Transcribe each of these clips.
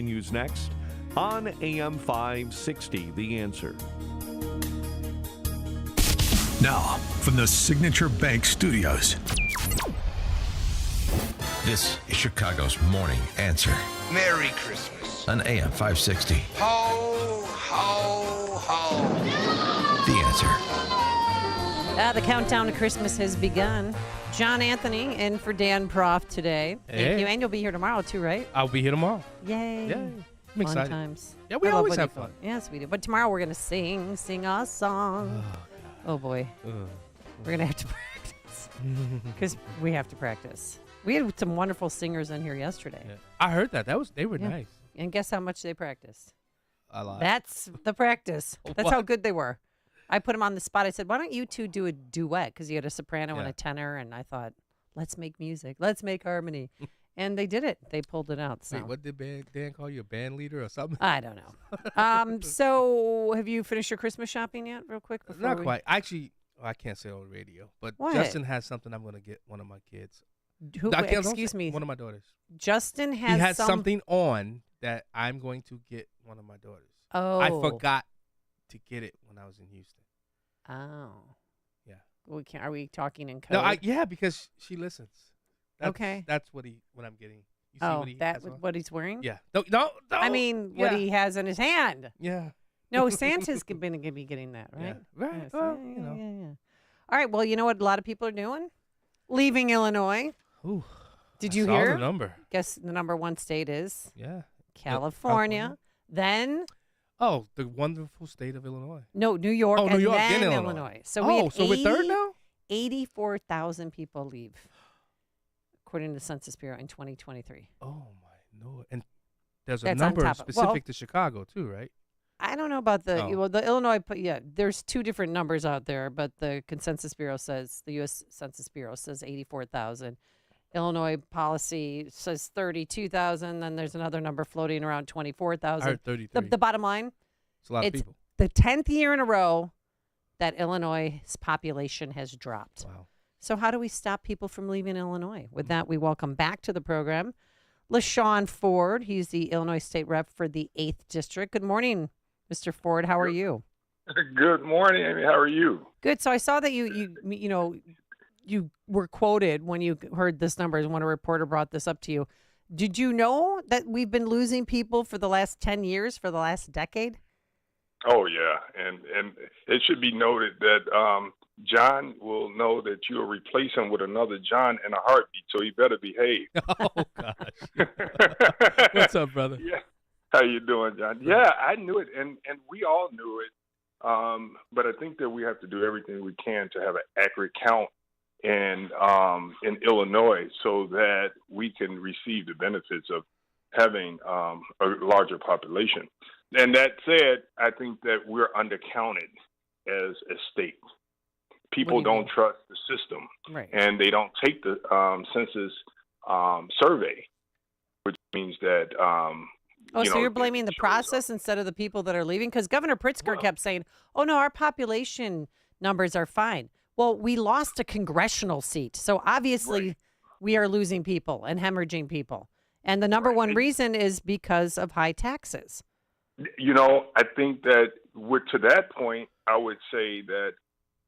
continues next on AM 560, The Answer. Now, from the Signature Bank Studios. This is Chicago's Morning Answer Merry Christmas. on AM 560. Ho, ho, ho. The Answer. The countdown to Christmas has begun. John Anthony in for Dan Proft today. Thank you. And you'll be here tomorrow, too, right? I'll be here tomorrow. Yay. Yeah, I'm Fun excited. times. Yeah, we I love always when have you- fun. Yes, we do. But tomorrow we're going to sing a song. Oh, boy. We're going to have to practice. Because we have to practice. We had some wonderful singers in here yesterday. Yeah. I heard that. They were nice. And guess how much they practiced? A lot. That's the practice. That's how good they were. I put them on the spot. I said, why don't you two do a duet? Because you had a soprano and a tenor. And I thought, let's make music. Let's make harmony. And they did it. They pulled it out. So. Wait, what did Dan call you? A band leader or something? I don't know. So have you finished your Christmas shopping yet, real quick? Not quite. Actually, I can't say it on the radio. But What? Justin has something I'm going to get one of my kids. Who, I can't- excuse me. One of my daughters. Justin has He has something on that I'm going to get one of my daughters. Oh. I forgot to get it when I was in Houston. Oh. Yeah. Are we talking in code? No, yeah, because she listens. That's, Okay. That's what I'm getting. You see Oh, what he that has on? what he's wearing? Yeah. No. I mean, what Yeah. he has in his hand. Yeah. No, Santa's going to be getting that, right? Yeah. Right. Yes, Well, yeah. All right. Well, you know what a lot of people are doing? Leaving Illinois. Ooh, Did I you saw hear? the number? Guess the number one state is Yeah. California. Then Oh, the wonderful state of Illinois. New York. Oh, New and York, then then Illinois. Illinois. So we had So we're third now? 84,000 people leave, according to the Census Bureau in 2023. Oh my Lord! And there's a That's on number top of- specific to Chicago too, right? I don't know about the Oh. well, the Illinois. There's two different numbers out there, but the Census Bureau says the U.S. Census Bureau says 84,000. Illinois policy says 32,000. Then there's another number floating around 24,000. I heard 33. The bottom line, it's a lot of it's people. the 10th year in a row that Illinois' population has dropped. Wow. So how do we stop people from leaving Illinois? With that, we welcome back to the program LaShawn Ford. He's the Illinois State Rep for the 8th District. Good morning, Mr. Ford. How are you? Good morning, Amy. How are you? Good. So I saw that you were quoted when you heard this number when a reporter brought this up to you. Did you know that we've been losing people for the last 10 years, for the last decade? Oh yeah, and it should be noted that John will know that you'll replace him with another John in a heartbeat, so he better behave. Oh gosh. What's up, brother? Yeah. How you doing, John? Yeah, I knew it, and we all knew it. But I think that we have to do everything we can to have an accurate count in Illinois so that we can receive the benefits of having a larger population. And that said, I think that we're undercounted as a state. People don't trust the system, Right. and they don't take the census survey, which means that. So you're blaming the process instead of the people that are leaving? Because Governor Pritzker kept saying, oh, no, our population numbers are fine. Well, we lost a congressional seat. So obviously we are losing people and hemorrhaging people. And the number one reason is because of high taxes. You know, I think that to that point, I would say that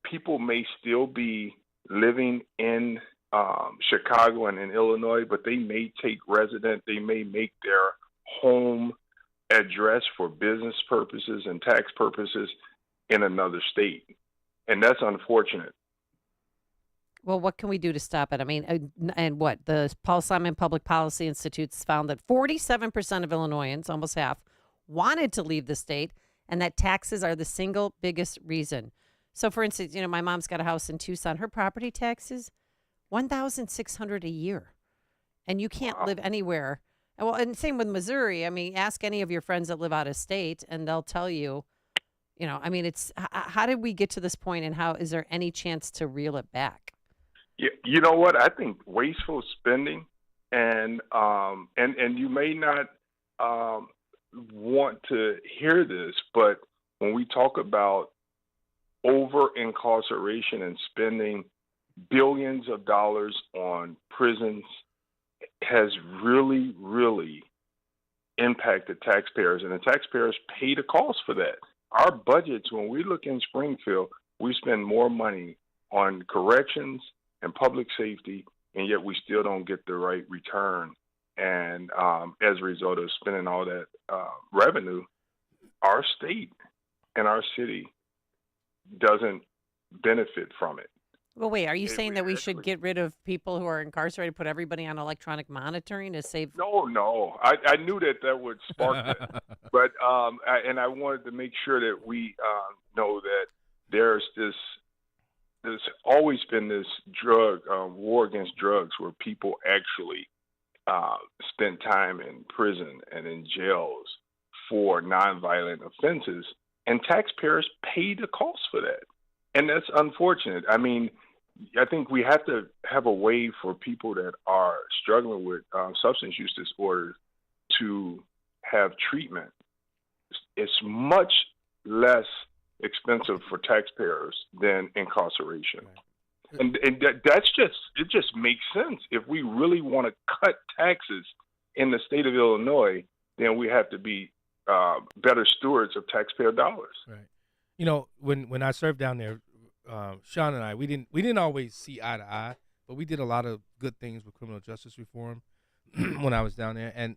people may still be living in Chicago and in Illinois, but they may take they may make their home address for business purposes and tax purposes in another state. And that's unfortunate. Well, what can we do to stop it? I mean, and what? The Paul Simon Public Policy Institute's found that 47% of Illinoisans, almost half, wanted to leave the state, and that taxes are the single biggest reason. So, for instance, my mom's got a house in Tucson. Her property taxes, $1,600 a year, and you can't live anywhere. Well, and same with Missouri. I mean, ask any of your friends that live out of state, and they'll tell you. It's how did we get to this point, and how is there any chance to reel it back? Yeah, you know what? I think wasteful spending, and you may not want to hear this, but when we talk about over incarceration and spending billions of dollars on prisons, has really, really impact the taxpayers, and the taxpayers pay the cost for that. Our budgets, when we look in Springfield, we spend more money on corrections and public safety, and yet we still don't get the right return. And as a result of spending all that revenue, our state and our city doesn't benefit from it. Well, wait, are you saying that we should get rid of people who are incarcerated, put everybody on electronic monitoring to save? No. I knew that would spark that. But I wanted to make sure that we know that there's always been this drug war against drugs where people actually spend time in prison and in jails for nonviolent offenses, and taxpayers pay the cost for that. And that's unfortunate. I mean, I think we have to have a way for people that are struggling with substance use disorders to have treatment. It's much less expensive for taxpayers than incarceration. Right. And it just makes sense. If we really want to cut taxes in the state of Illinois, then we have to be better stewards of taxpayer dollars. Right. You know, when I served down there, Sean and I, we didn't always see eye to eye, but we did a lot of good things with criminal justice reform when I was down there. And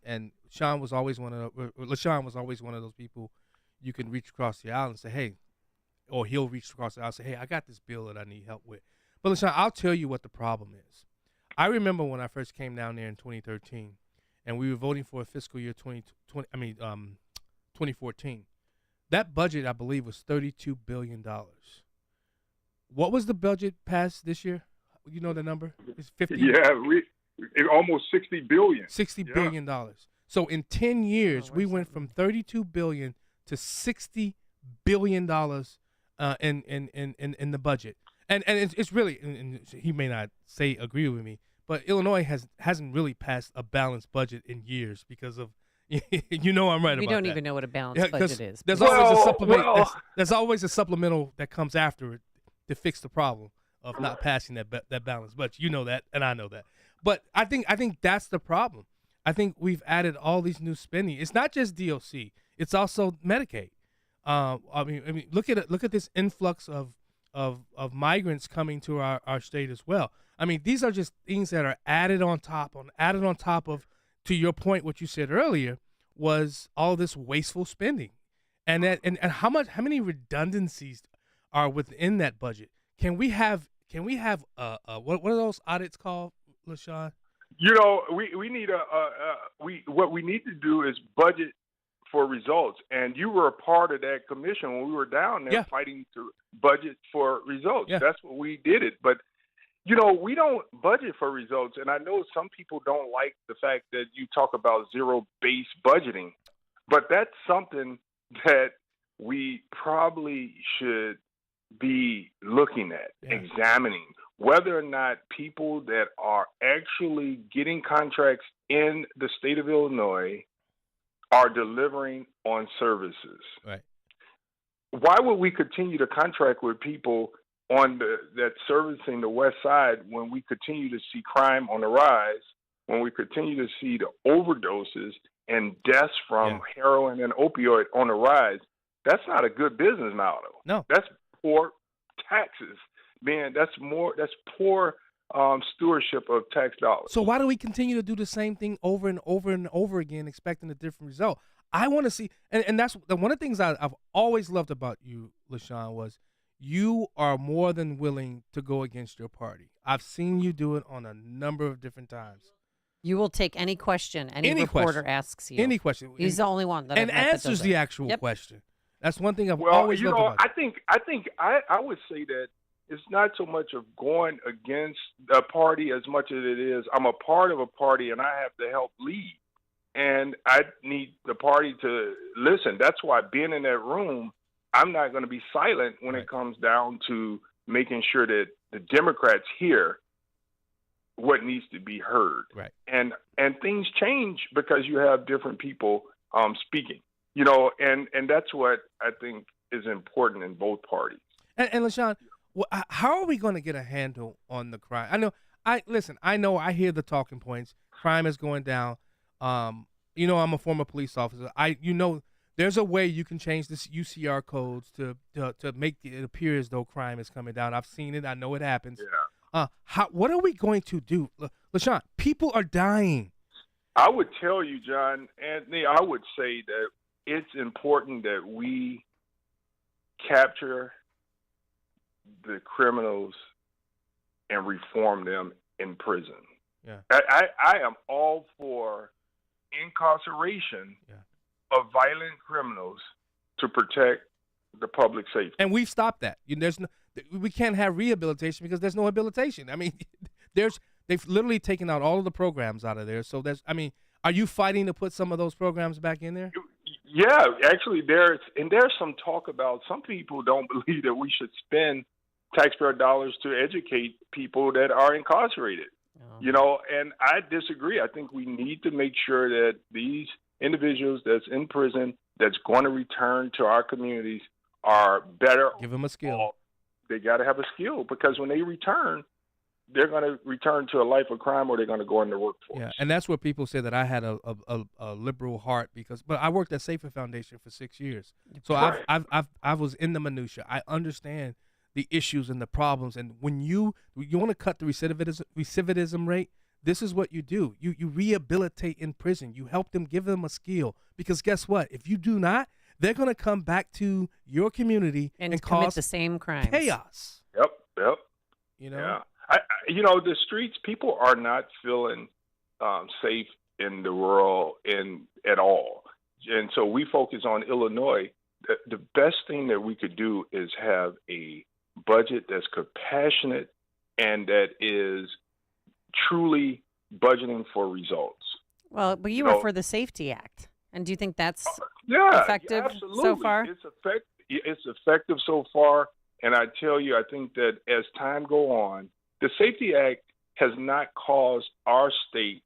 LaShawn was always one of those people you can reach across the aisle and say, hey, or he'll reach across the aisle and say, hey, I got this bill that I need help with. But LaShawn, I'll tell you what the problem is. I remember when I first came down there in 2013, and we were voting for a fiscal year 2014. That budget, I believe, was $32 billion. What was the budget passed this year? You know the number? It's 50. Yeah, almost $60 billion. $60 billion. So in 10 years, we went from $32 billion to $60 billion in the budget. And it's really, and he may not agree with me, but Illinois hasn't really passed a balanced budget in years because of, you know, I'm right about that. We don't even know what a balanced budget is. There's always a supplemental that comes after it to fix the problem of not passing that balance. But you know that, and I know that. But I think that's the problem. I think we've added all these new spending. It's not just DOC. It's also Medicaid. I mean, look at this influx of migrants coming to our state as well. I mean, these are just things that are added on top of, to your point, what you said earlier was all this wasteful spending, and how many redundancies are within that budget? Can we have what are those audits called, LaShawn? You know, we need what we need to do is budget for results, and you were a part of that commission when we were down there fighting to budget for results. Yeah. That's what we did it, but you know, we don't budget for results, and I know some people don't like the fact that you talk about zero-based budgeting, but that's something that we probably should be looking at, examining whether or not people that are actually getting contracts in the state of Illinois are delivering on services. Right. Why would we continue to contract with people on that servicing the West Side when we continue to see crime on the rise, when we continue to see the overdoses and deaths from heroin and opioid on the rise? That's not a good business model. No. That's poor taxes. Man, that's poor stewardship of tax dollars. So why do we continue to do the same thing over and over and over again, expecting a different result? I want to see, and that's one of the things I've always loved about you, LaShawn, was you are more than willing to go against your party. I've seen you do it on a number of different times. You will take any question any reporter asks you. Any question. He's the only one that answers the actual question. That's one thing I've always loved about you. I would say that it's not so much of going against a party as much as it is I'm a part of a party and I have to help lead. And I need the party to listen. That's why being in that room, I'm not going to be silent when it comes down to making sure that the Democrats hear what needs to be heard. Right. And things change because you have different people speaking. You know, and that's what I think is important in both parties. And LaShawn, how are we going to get a handle on the crime? I know I hear the talking points. Crime is going down. I'm a former police officer. There's a way you can change this UCR codes to make it appear as though crime is coming down. I've seen it. I know it happens. Yeah. What are we going to do? LaShawn, people are dying. I would tell you, John, Anthony, I would say that it's important that we capture the criminals and reform them in prison. Yeah. I am all for incarceration of violent criminals to protect the public safety. And we've stopped that. We can't have rehabilitation because there's no habilitation. I mean, they've literally taken out all of the programs out of there. So are you fighting to put some of those programs back in there? Yeah, actually there's some talk about, some people don't believe that we should spend taxpayer dollars to educate people that are incarcerated. And I disagree. I think we need to make sure that these individuals that's in prison that's going to return to our communities are better. Give them a skill. They got to have a skill, because when they return, they're going to return to a life of crime, or they're going to go in the workforce. Yeah, and that's where people say that I had a liberal heart but I worked at Safer Foundation for 6 years, so Right. I was in the minutia. I understand the issues and the problems, and when you want to cut the recidivism rate, this is what you do. You rehabilitate in prison. You help them, give them a skill, because guess what? If you do not, they're going to come back to your community and commit cause the same crimes. chaos. Yep. Yeah. The streets, people are not feeling safe in the world at all. And so we focus on Illinois. The best thing that we could do is have a budget that's compassionate and that is truly budgeting for results. Well, but you were for the Safety Act. And do you think that's Yeah, effective absolutely. so far? It's effective so far. And I tell you, I think that as time go on, the Safety Act has not caused our state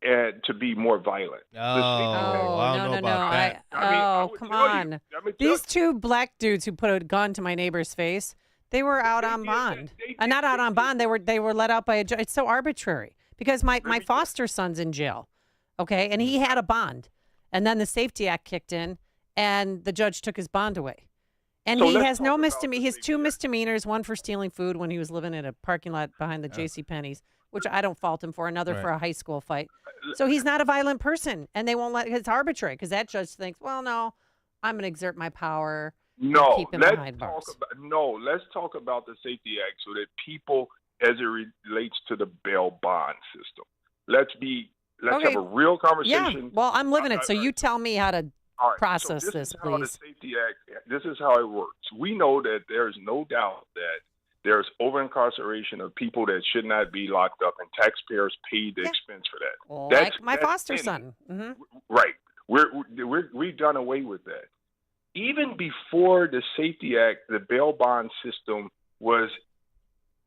to be more violent. I don't know about that. I would come tell you- on. I mean, These two black dudes who put a gun to my neighbor's face, they were out on bond. Not out on bond. They were let out by a judge. It's so arbitrary, because my foster son's in jail, okay, and he had a bond, and then the Safety Act kicked in, and the judge took his bond away. And So he let's has no talk about misdemeanor. the He has Safety two Act. misdemeanors, one for stealing food when he was living in a parking lot behind the JCPenney's, which I don't fault him for, another for a high school fight. So he's not a violent person, and they won't let it's arbitrary, because that judge thinks, well, no, I'm going to exert my power and keep him behind bars. Let's talk about the Safety Act so that people, as it relates to the bail bond system, let's have a real conversation. Yeah, well, I'm living it, so you tell me how to All right, process so this, is how the please. Safety Act, this is how it works. We know that there's no doubt that there's over-incarceration of people that should not be locked up, and taxpayers pay the expense for that. Like my foster son. Mm-hmm. Right. We've done away with that. Even before the Safety Act, the bail bond system was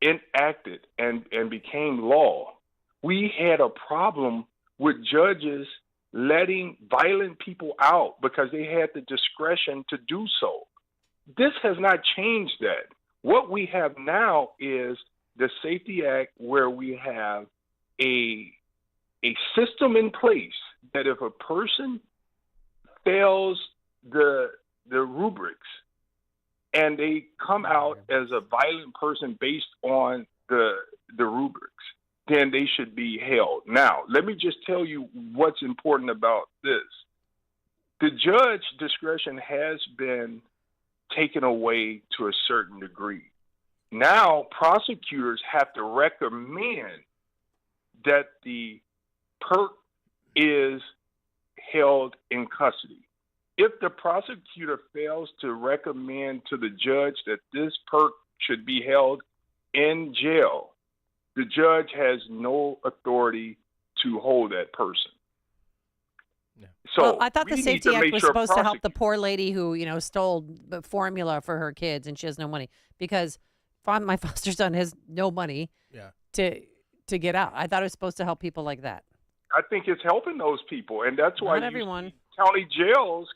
enacted and became law. We had a problem with judges letting violent people out because they had the discretion to do so. This has not changed that. What we have now is the Safety Act, where we have a system in place that if a person fails the rubrics and they come out as a violent person based on the rubrics, then they should be held. Now, let me just tell you what's important about this. The judge discretion has been taken away to a certain degree. Now, prosecutors have to recommend that the perp is held in custody. If the prosecutor fails to recommend to the judge that this perp should be held in jail, the judge has no authority to hold that person. Yeah. So well, I thought the we need Safety to Act make was sure supposed to help the prosecutors- poor lady who, stole the formula for her kids and she has no money, because my foster son has no money to get out. I thought it was supposed to help people like that. I think it's helping those people, and that's why Not everyone. see county jails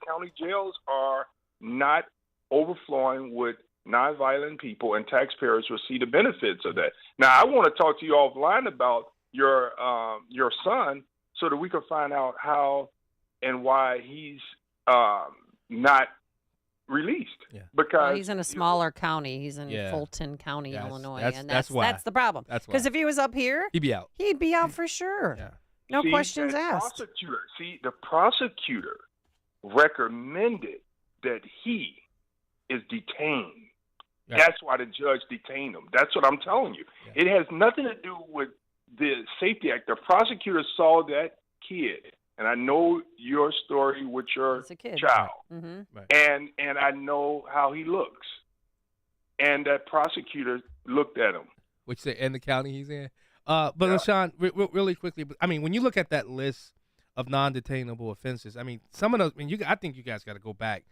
are not overflowing with nonviolent people, and taxpayers will see the benefits of that. Now, I want to talk to you offline about your son so that we can find out how and why he's not released. Yeah. Because Well, he's in a smaller county. He's in Yeah. Fulton County, Yes, Illinois, that's- and that's why. that's the problem. That's why. Because if he was up here, He'd be out. he'd be out for sure. Yeah. No See, questions that asked. The prosecutor recommended that he is detained. Right. That's why the judge detained him. That's what I'm telling you. Yeah. It has nothing to do with the Safety Act. The prosecutor saw that kid, and I know your story with your He's a kid. child, Mm-hmm. and I know how he looks. And that prosecutor looked at him. Which say in the county he's in. But Yeah. LaShawn, really quickly, I mean, when you look at that list of non-detainable offenses, I mean, some of those, I mean, I think you guys got to go back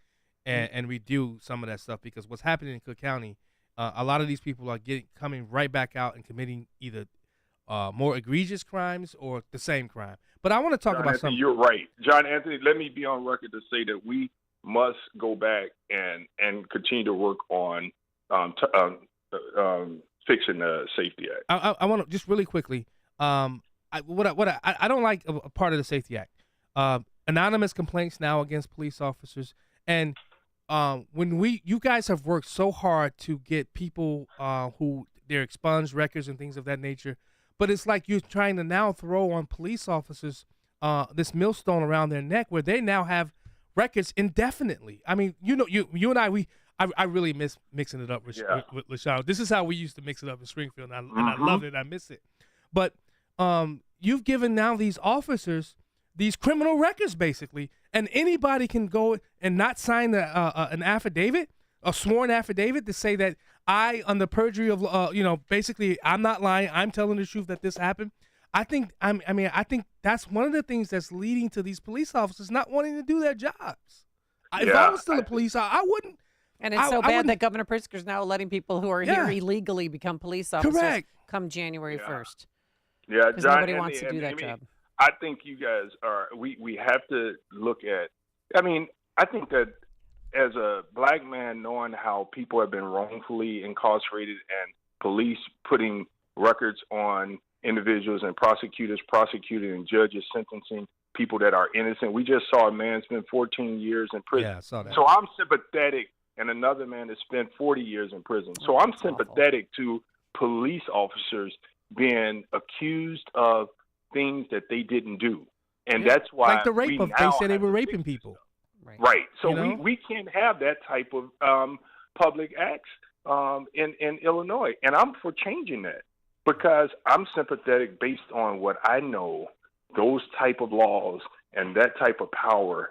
and redo some of that stuff, because what's happening in Cook County, a lot of these people are coming right back out and committing either more egregious crimes or the same crime. But I want to talk John about Anthony, something. you're right. John Anthony, let me be on record to say that we must go back and continue to work on fixing the Safety Act. I want to just really quickly. I don't like a part of the Safety Act. Anonymous complaints now against police officers, and when you guys have worked so hard to get people who their expunged records and things of that nature, but it's like you're trying to now throw on police officers this millstone around their neck where they now have records indefinitely. I mean, you and I really miss mixing it up with LaShawn. This is how we used to mix it up in Springfield, and I love it. I miss it. But you've given now these officers these criminal records, basically, and anybody can go and not sign an affidavit, a sworn affidavit to say that I, under perjury of, basically I'm not lying, I'm telling the truth that this happened. I think that's one of the things that's leading to these police officers not wanting to do their jobs. If I was still a police officer, I wouldn't. And it's so bad that Governor Pritzker's now letting people who are here illegally become police officers come January 1st. Yeah, because John, nobody wants to do that job. I think you guys are. We have to look at. I mean, I think that as a black man, knowing how people have been wrongfully incarcerated and police putting records on individuals and prosecutors prosecuting and judges sentencing people that are innocent. We just saw a man spend 14 years in prison. Yeah, I saw that. So I'm sympathetic, and another man that spent 40 years in prison. So I'm sympathetic to police officers being accused of things that they didn't do. And that's why like the rape of, they said they were raping people. Right. So we can't have that type of public acts in Illinois. And I'm for changing that because I'm sympathetic based on what I know those type of laws and that type of power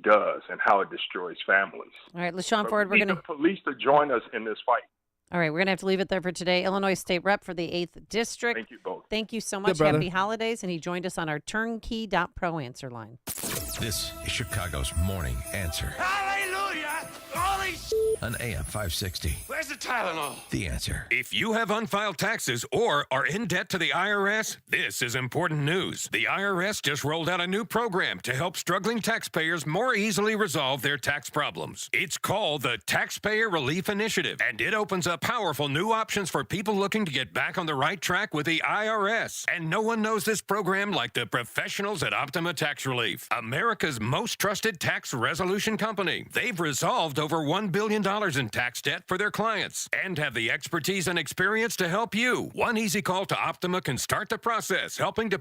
does and how it destroys families. All right, LaShawn Ford, we need the police to join us in this fight. All right, we're going to have to leave it there for today. Illinois State Rep for the 8th District. Thank you both. Thank you so much. Happy holidays. And he joined us on our turnkey.pro answer line. This is Chicago's Morning Answer Hallelujah! Holy on AM 560. Where's the Tylenol? The Answer. If you have unfiled taxes or are in debt to the IRS, this is important news. The IRS just rolled out a new program to help struggling taxpayers more easily resolve their tax problems. It's called the Taxpayer Relief Initiative, and it opens up powerful new options for people looking to get back on the right track with the IRS. And no one knows this program like the professionals at Optima Tax Relief, America's most trusted tax resolution company. They've resolved over $1 billion in tax debt for their clients and have the expertise and experience to help you. One easy call to Optima can start the process, helping to